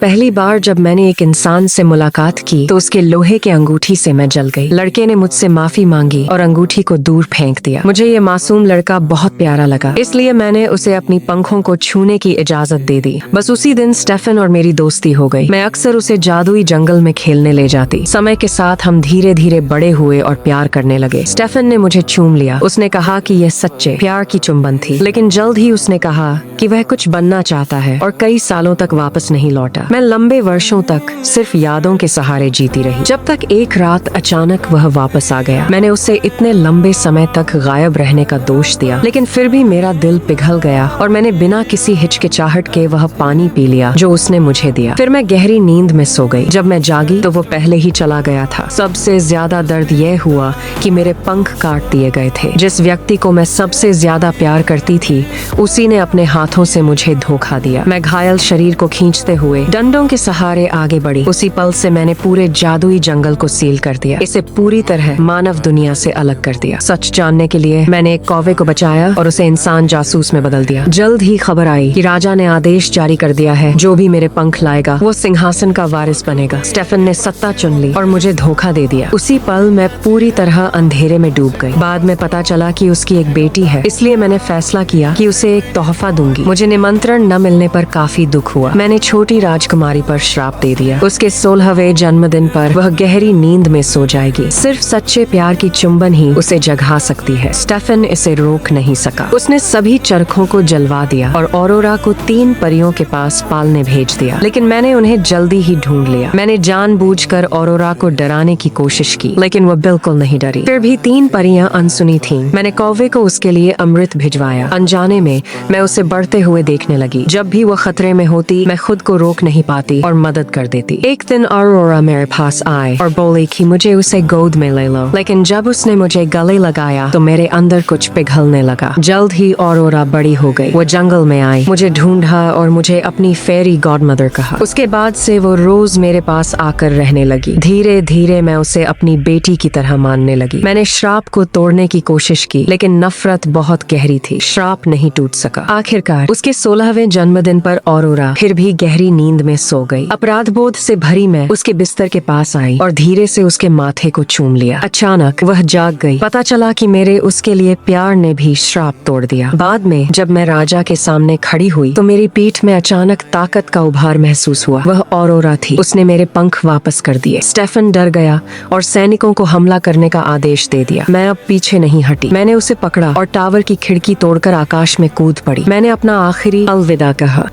पहली बार जब मैंने एक इंसान से मुलाकात की तो उसके लोहे के अंगूठी से मैं जल गई। लड़के ने मुझसे माफी मांगी और अंगूठी को दूर फेंक दिया। मुझे ये मासूम लड़का बहुत प्यारा लगा, इसलिए मैंने उसे अपनी पंखों को छूने की इजाजत दे दी। बस उसी दिन स्टेफन और मेरी दोस्ती हो गई। मैं अक्सर उसे जादुई जंगल में खेलने ले जाती। समय के साथ हम धीरे धीरे बड़े हुए और प्यार करने लगे। स्टेफन ने मुझे चूम लिया। उसने कहा कि यह सच्चे प्यार की चुंबन थी, लेकिन जल्द ही उसने कहा कि वह कुछ बनना चाहता है और कई सालों तक वापस नहीं लौटा। मैं लंबे वर्षों तक सिर्फ यादों के सहारे जीती रही, जब तक एक रात अचानक वह वापस आ गया। मैंने उसे इतने लंबे समय तक गायब रहने का दोष दिया, लेकिन फिर भी मेरा दिल पिघल गया और मैंने बिना किसी हिचकिचाहट के वह पानी पी लिया जो उसने मुझे दिया। फिर मैं गहरी नींद में सो गई। जब मैं जागी तो वो पहले ही चला गया था। सबसे ज्यादा दर्द यह हुआ कि मेरे पंख काट दिए गए थे। जिस व्यक्ति को मैं सबसे ज्यादा प्यार करती थी, उसी ने अपने हाथों से मुझे धोखा दिया। मैं घायल शरीर को खींचते हुए डंडों के सहारे आगे बढ़ी। उसी पल से मैंने पूरे जादुई जंगल को सील कर दिया, इसे पूरी तरह मानव दुनिया से अलग कर दिया। सच जानने के लिए मैंने एक कौवे को बचाया और उसे इंसान जासूस में बदल दिया। जल्द ही खबर आई कि राजा ने आदेश जारी कर दिया है, जो भी मेरे पंख लाएगा वो सिंहासन का वारिस बनेगा। स्टेफन ने सत्ता चुन ली और मुझे धोखा दे दिया। उसी पल मैं पूरी तरह अंधेरे में डूब गई। बाद में पता चला कि उसकी एक बेटी है, इसलिए मैंने फैसला किया कि उसे एक तोहफा दूंगी। मुझे निमंत्रण न मिलने पर काफी दुख हुआ। मैंने छोटी राजकुमारी पर श्राप दे दिया। उसके 16वें जन्मदिन पर वह गहरी नींद में सो जाएगी। सिर्फ सच्चे प्यार की चुंबन ही उसे जगा सकती है। स्टेफन इसे रोक नहीं सका। उसने सभी चरखों को जलवा दिया और ऑरोरा को 3 परियों के पास पालने भेज दिया, लेकिन मैंने उन्हें जल्दी ही ढूंढ लिया। मैंने जानबूझकर ऑरोरा को डराने की कोशिश की, लेकिन वह बिल्कुल नहीं डरी। फिर भी 3 परियां अनसुनी थीं। मैंने कौवे को उसके लिए अमृत भिजवाया। अनजाने में मैं उसे बढ़ते हुए देखने लगी। जब भी वह खतरे में होती, मैं खुद को रोक नहीं पाती और मदद कर देती। एक दिन ऑरोरा मेरे पास आए और बोली कि मुझे उसे गोद में ले लो, लेकिन जब उसने मुझे गले लगाया तो मेरे अंदर कुछ पिघलने लगा। जल्द ही ऑरोरा बड़ी हो गई। वो जंगल में आई, मुझे ढूंढा और मुझे अपनी फेरी गॉडमदर कहा। उसके बाद से वो रोज मेरे पास आकर रहने लगी। धीरे धीरे मैं उसे अपनी बेटी की तरह मानने लगी। मैंने श्राप को तोड़ने की कोशिश की, लेकिन नफरत बहुत गहरी थी। श्राप नहीं टूट सका। आखिरकार उसके 16वें जन्मदिन पर ऑरोरा फिर भी गहरी नींद में सो गई। अपराध बोध से भरी मैं उसके बिस्तर के पास आई और धीरे से उसके माथे को चूम लिया। अचानक वह जाग गई। पता चला कि मेरे उसके लिए प्यार ने भी श्राप तोड़ दिया। बाद में जब मैं राजा के सामने खड़ी हुई तो मेरी पीठ में अचानक ताकत का उभार महसूस हुआ। वह ऑरोरा थी। उसने मेरे पंख वापस कर दिए। स्टेफन डर गया और सैनिकों को हमला करने का आदेश दे दिया। मैं अब पीछे नहीं हटी। मैंने उसे पकड़ा और टावर की खिड़की तोड़कर आकाश में कूद पड़ी। मैंने अपना आखिरी अलविदा कहा।